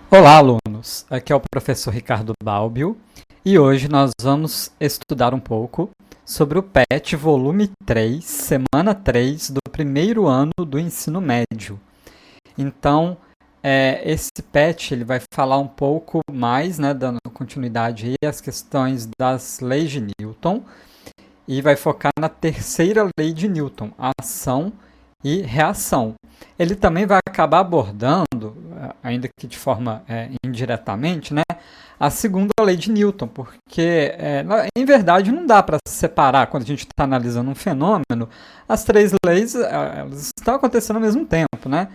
Olá, alunos! Aqui é o professor Ricardo Balbio e hoje nós vamos estudar um pouco sobre o PET volume 3, semana 3 do primeiro ano do ensino médio. Então, esse PET ele vai falar um pouco mais, né, dando continuidade aí às questões das leis de Newton e vai focar na terceira lei de Newton, a ação e reação. Ele também vai acabar abordando, ainda que de forma indiretamente, né, a segunda lei de Newton, porque em verdade não dá para separar quando a gente está analisando um fenômeno, as três leis elas estão acontecendo ao mesmo tempo, né?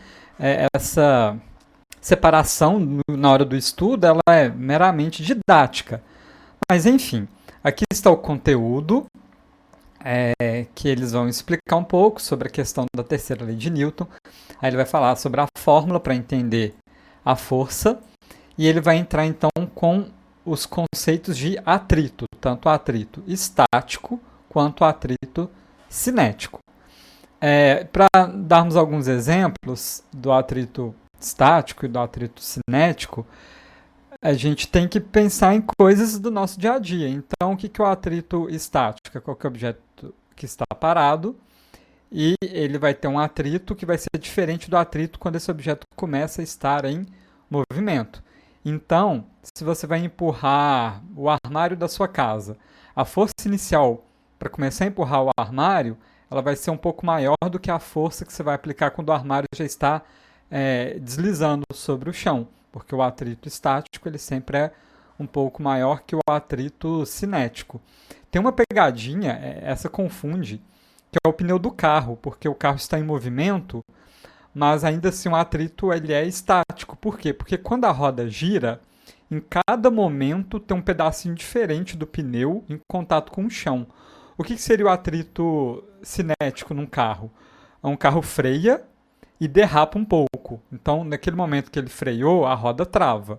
Essa separação na hora do estudo ela é meramente didática, mas enfim, aqui está o conteúdo que eles vão explicar um pouco sobre a questão da terceira lei de Newton. Aí ele vai falar sobre a fórmula para entender a força e ele vai entrar então com os conceitos de atrito, tanto atrito estático quanto atrito cinético. Para darmos alguns exemplos do atrito estático e do atrito cinético, a gente tem que pensar em coisas do nosso dia a dia. Então, o que é o atrito estático? É qualquer objeto que está parado e ele vai ter um atrito que vai ser diferente do atrito quando esse objeto começa a estar em movimento. Então, se você vai empurrar o armário da sua casa, a força inicial para começar a empurrar o armário, ela vai ser um pouco maior do que a força que você vai aplicar quando o armário já está deslizando sobre o chão, porque o atrito estático ele sempre é um pouco maior que o atrito cinético. Tem uma pegadinha, essa confunde, que é o pneu do carro, porque o carro está em movimento, mas ainda assim o atrito ele é estático. Por quê? Porque quando a roda gira, em cada momento tem um pedacinho diferente do pneu em contato com o chão. O que seria o atrito cinético num carro? Um carro freia e derrapa um pouco. Então, naquele momento que ele freou, a roda trava.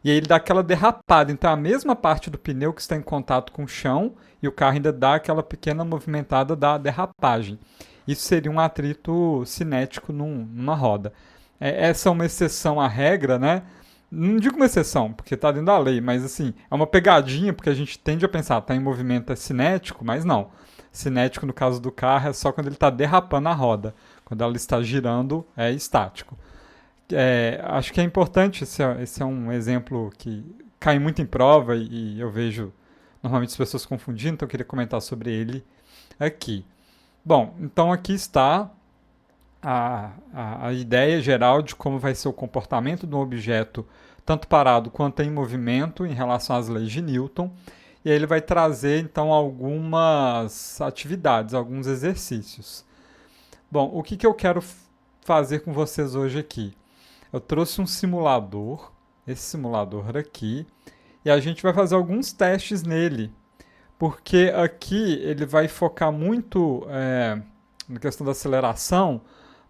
E aí ele dá aquela derrapada. Então, a mesma parte do pneu que está em contato com o chão e o carro ainda dá aquela pequena movimentada da derrapagem. Isso seria um atrito cinético numa roda. Essa é uma exceção à regra, né? Não digo uma exceção, porque está dentro da lei, mas assim, é uma pegadinha, porque a gente tende a pensar, está em movimento é cinético, mas não. Cinético, no caso do carro, é só quando ele está derrapando a roda. Quando ela está girando, é estático. Acho que é importante, esse é um exemplo que cai muito em prova e eu vejo normalmente as pessoas confundindo, então eu queria comentar sobre ele aqui. Bom, então aqui está a ideia geral de como vai ser o comportamento de um objeto, tanto parado quanto em movimento, em relação às leis de Newton. E aí ele vai trazer, então, algumas atividades, alguns exercícios. Bom, o que eu quero fazer com vocês hoje aqui? Eu trouxe um simulador, esse simulador aqui, e a gente vai fazer alguns testes nele, porque aqui ele vai focar muito na questão da aceleração,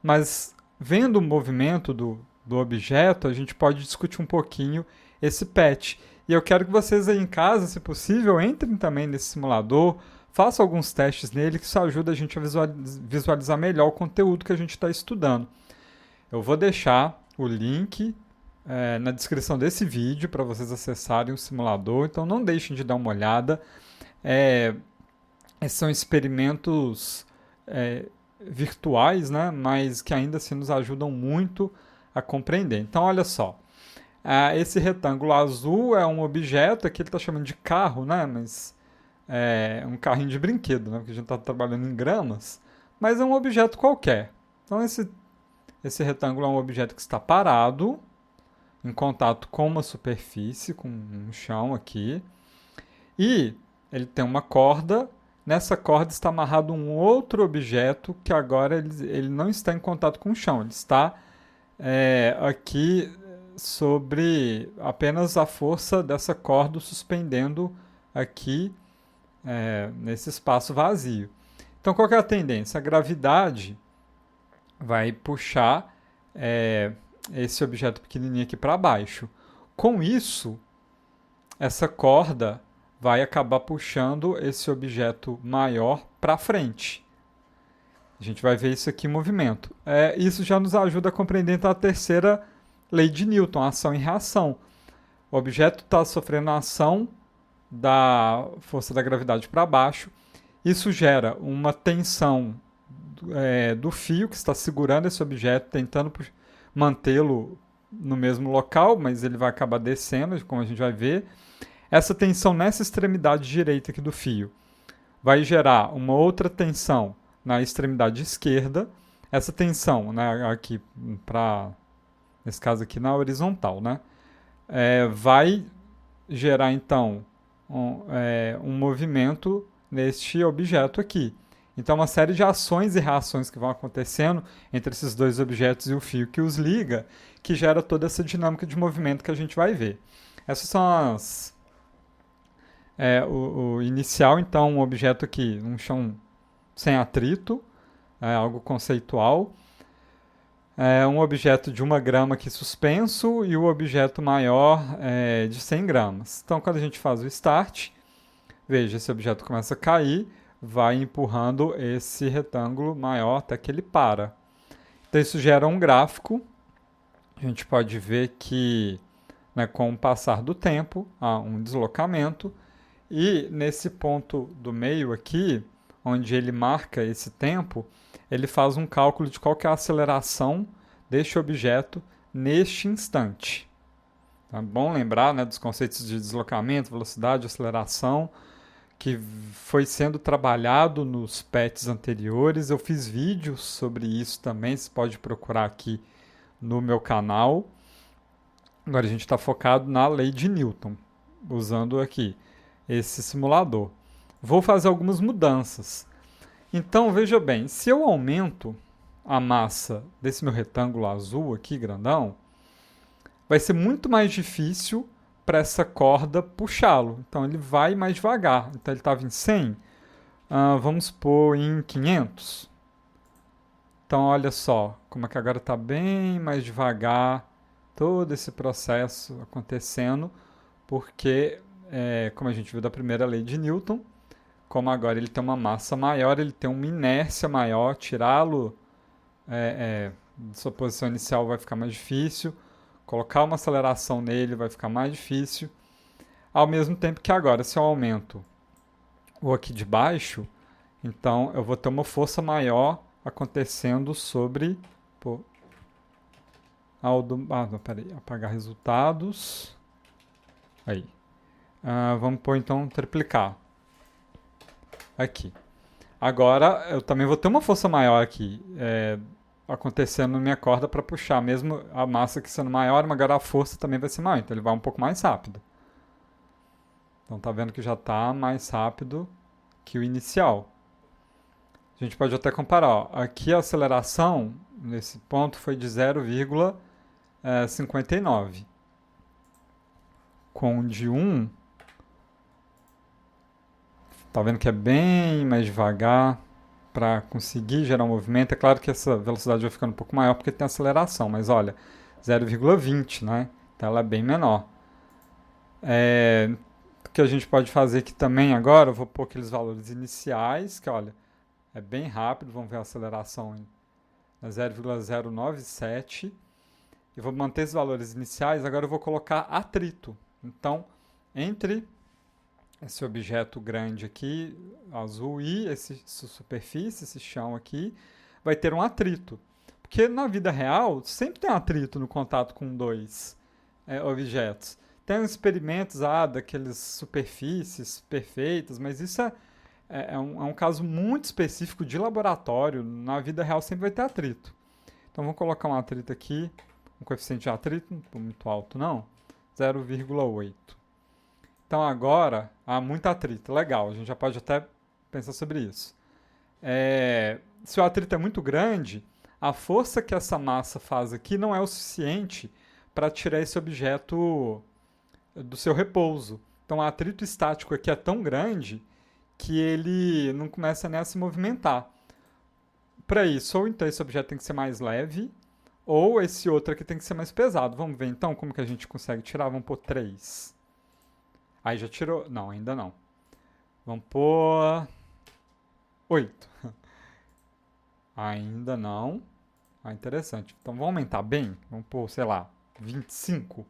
mas vendo o movimento do objeto, a gente pode discutir um pouquinho esse PET. E eu quero que vocês aí em casa, se possível, entrem também nesse simulador, façam alguns testes nele, que isso ajuda a gente a visualizar melhor o conteúdo que a gente está estudando. Eu vou deixar o link na descrição desse vídeo para vocês acessarem o simulador, então não deixem de dar uma olhada. Esses são experimentos virtuais, né, mas que ainda assim nos ajudam muito a compreender. Então, olha só. Esse retângulo azul é um objeto, aqui ele está chamando de carro, né, mas é um carrinho de brinquedo, né, porque a gente está trabalhando em gramas, mas é um objeto qualquer. Então, esse retângulo é um objeto que está parado, em contato com uma superfície, com um chão aqui, e ele tem uma corda. Nessa corda está amarrado um outro objeto que agora ele não está em contato com o chão, ele está aqui sobre apenas a força dessa corda suspendendo aqui nesse espaço vazio. Então, qual que é a tendência? A gravidade vai puxar esse objeto pequenininho aqui para baixo. Com isso, essa corda vai acabar puxando esse objeto maior para frente. A gente vai ver isso aqui em movimento. Isso já nos ajuda a compreender então, a terceira lei de Newton, ação e reação. O objeto está sofrendo a ação da força da gravidade para baixo. Isso gera uma tensão do fio que está segurando esse objeto, tentando mantê-lo no mesmo local, mas ele vai acabar descendo, como a gente vai ver. Essa tensão nessa extremidade direita aqui do fio vai gerar uma outra tensão na extremidade esquerda. Essa tensão, né, aqui nesse caso aqui na horizontal, né, vai gerar então um movimento neste objeto aqui. Então, uma série de ações e reações que vão acontecendo entre esses dois objetos e o fio que os liga, que gera toda essa dinâmica de movimento que a gente vai ver. Essas são o inicial, então, um objeto aqui, um chão sem atrito, algo conceitual. Um objeto de 1 grama aqui suspenso e o objeto maior de 100 gramas. Então, quando a gente faz o start, veja, esse objeto começa a cair, vai empurrando esse retângulo maior até que ele para. Então, isso gera um gráfico. A gente pode ver que, né, com o passar do tempo, há um deslocamento. E nesse ponto do meio aqui, onde ele marca esse tempo, ele faz um cálculo de qual que é a aceleração deste objeto neste instante. É bom lembrar, né, dos conceitos de deslocamento, velocidade, aceleração, que foi sendo trabalhado nos PETs anteriores. Eu fiz vídeos sobre isso também, você pode procurar aqui no meu canal. Agora a gente está focado na lei de Newton, usando aqui esse simulador. Vou fazer algumas mudanças. Então, veja bem, se eu aumento a massa desse meu retângulo azul aqui, grandão, vai ser muito mais difícil para essa corda puxá-lo. Então, ele vai mais devagar. Então, ele estava em 100, vamos pôr em 500. Então, olha só como é que agora está bem mais devagar todo esse processo acontecendo, porque, como a gente viu da primeira lei de Newton, como agora ele tem uma massa maior, ele tem uma inércia maior, tirá-lo de sua posição inicial vai ficar mais difícil, colocar uma aceleração nele vai ficar mais difícil, ao mesmo tempo que agora, se eu aumento o aqui de baixo, então eu vou ter uma força maior acontecendo sobre... não, peraí, apagar resultados. Aí. Vamos pôr então triplicar. Aqui. Agora eu também vou ter uma força maior aqui acontecendo na minha corda para puxar, mesmo a massa aqui sendo maior, mas agora a força também vai ser maior, então ele vai um pouco mais rápido. Então tá vendo que já está mais rápido que o inicial. A gente pode até comparar. Ó. Aqui a aceleração nesse ponto foi de 0,59. Com de 1, tá vendo que é bem mais devagar para conseguir gerar um movimento. É claro que essa velocidade vai ficando um pouco maior porque tem aceleração, mas olha, 0,20, né? Então ela é bem menor. O que a gente pode fazer aqui também agora, eu vou pôr aqueles valores iniciais, que olha, é bem rápido, vamos ver a aceleração em 0,097. E vou manter esses valores iniciais, agora eu vou colocar atrito. Então, entre esse objeto grande aqui, azul, e essa superfície, esse chão aqui, vai ter um atrito. Porque na vida real, sempre tem atrito no contato com dois objetos. Tem experimentos daquelas superfícies perfeitas, mas isso é um caso muito específico de laboratório. Na vida real sempre vai ter atrito. Então vamos colocar um atrito aqui, um coeficiente de atrito, não muito alto não, 0,8. Então agora há muito atrito, legal, a gente já pode até pensar sobre isso. Se o atrito é muito grande, a força que essa massa faz aqui não é o suficiente para tirar esse objeto do seu repouso. Então o atrito estático aqui é tão grande que ele não começa nem a se movimentar. Para isso, ou então esse objeto tem que ser mais leve, ou esse outro aqui tem que ser mais pesado. Vamos ver então como que a gente consegue tirar. Vamos pôr 3. Aí já tirou. Não, ainda não. Vamos pôr 8. Ainda não. Interessante. Então vamos aumentar bem. Vamos pôr, sei lá, 25.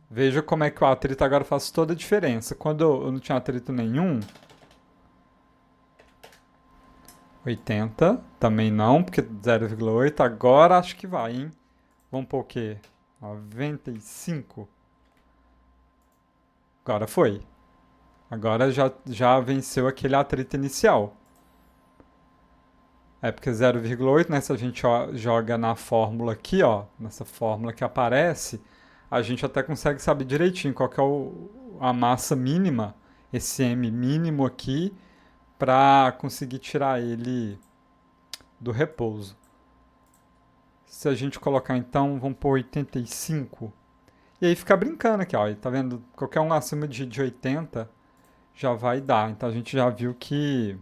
Veja como é que o atrito agora faz toda a diferença. Quando eu não tinha atrito nenhum, 80, também não, porque 0,8, agora acho que vai, hein? Vamos pôr o quê? 95. Agora foi. Agora já venceu aquele atrito inicial. É porque 0,8, né? Se a gente joga na fórmula aqui, ó, nessa fórmula que aparece, a gente até consegue saber direitinho qual que é a massa mínima, esse M mínimo aqui, para conseguir tirar ele do repouso. Se a gente colocar então, vamos pôr 85, e aí fica brincando aqui, ó, tá vendo? Qualquer um acima de 80 já vai dar. Então a gente já viu que,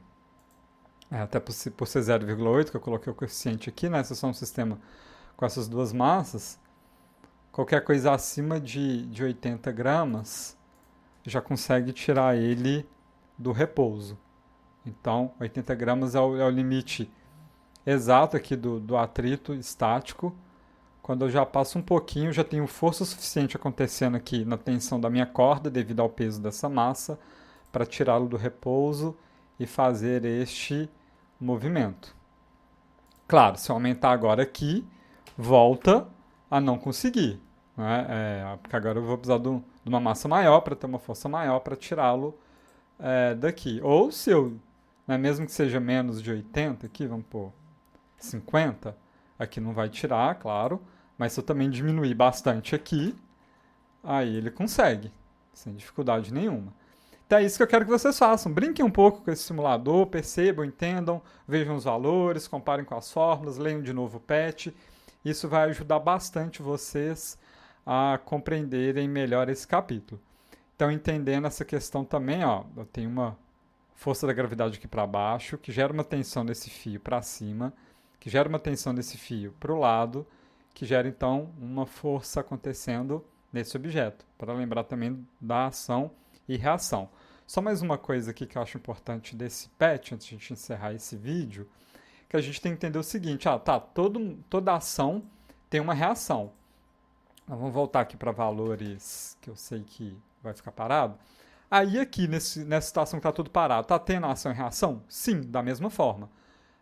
até por ser 0,8, que eu coloquei o coeficiente aqui, né? Se é só um sistema com essas duas massas, qualquer coisa acima de 80 gramas já consegue tirar ele do repouso. Então, 80 gramas é o limite exato aqui do atrito estático. Quando eu já passo um pouquinho, já tenho força suficiente acontecendo aqui na tensão da minha corda, devido ao peso dessa massa, para tirá-lo do repouso e fazer este movimento. Claro, se eu aumentar agora aqui, volta a não conseguir, né? Porque agora eu vou precisar de uma massa maior para ter uma força maior para tirá-lo daqui. Ou se eu, né, mesmo que seja menos de 80 aqui, vamos pôr 50, aqui não vai tirar, claro, mas se eu também diminuir bastante aqui, aí ele consegue, sem dificuldade nenhuma. Então é isso que eu quero que vocês façam. Brinquem um pouco com esse simulador, percebam, entendam, vejam os valores, comparem com as fórmulas, leiam de novo o PET. Isso vai ajudar bastante vocês a compreenderem melhor esse capítulo. Então, entendendo essa questão também, ó, eu tenho uma força da gravidade aqui para baixo, que gera uma tensão nesse fio para cima, que gera uma tensão nesse fio para o lado, que gera então uma força acontecendo nesse objeto, para lembrar também da ação e reação. Só mais uma coisa aqui que eu acho importante desse PET, antes de a gente encerrar esse vídeo, que a gente tem que entender o seguinte, toda ação tem uma reação. Então, vamos voltar aqui para valores que eu sei que vai ficar parado. Aí aqui, nessa situação que está tudo parado, está tendo ação e reação? Sim, da mesma forma.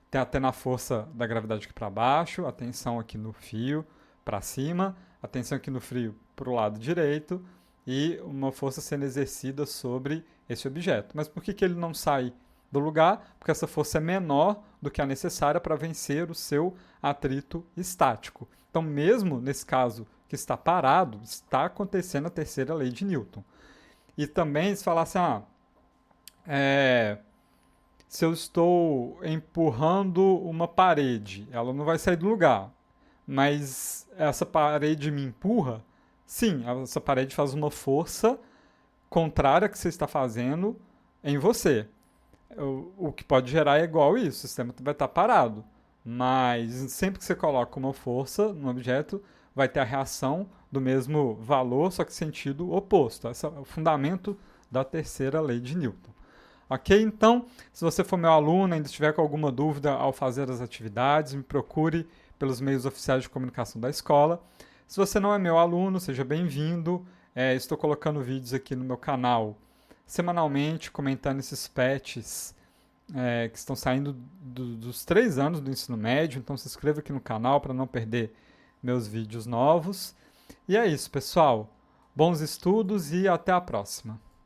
Tem tendo a força da gravidade aqui para baixo, a tensão aqui no fio para cima, a tensão aqui no fio para o lado direito e uma força sendo exercida sobre esse objeto. Mas por que ele não sai do lugar? Porque essa força é menor do que a necessária para vencer o seu atrito estático. Então, mesmo nesse caso que está parado, está acontecendo a terceira lei de Newton. E também se falar assim, se eu estou empurrando uma parede, ela não vai sair do lugar, mas essa parede me empurra, sim, essa parede faz uma força contrária que você está fazendo em você. O que pode gerar é igual isso, o sistema vai estar parado, mas sempre que você coloca uma força no objeto, vai ter a reação do mesmo valor, só que sentido oposto. Esse é o fundamento da terceira lei de Newton. Ok? Então, se você for meu aluno e ainda estiver com alguma dúvida ao fazer as atividades, me procure pelos meios oficiais de comunicação da escola. Se você não é meu aluno, seja bem-vindo. Estou colocando vídeos aqui no meu canal semanalmente, comentando esses PETs que estão saindo dos 3 anos do ensino médio. Então, se inscreva aqui no canal para não perder meus vídeos novos. E é isso, pessoal. Bons estudos e até a próxima.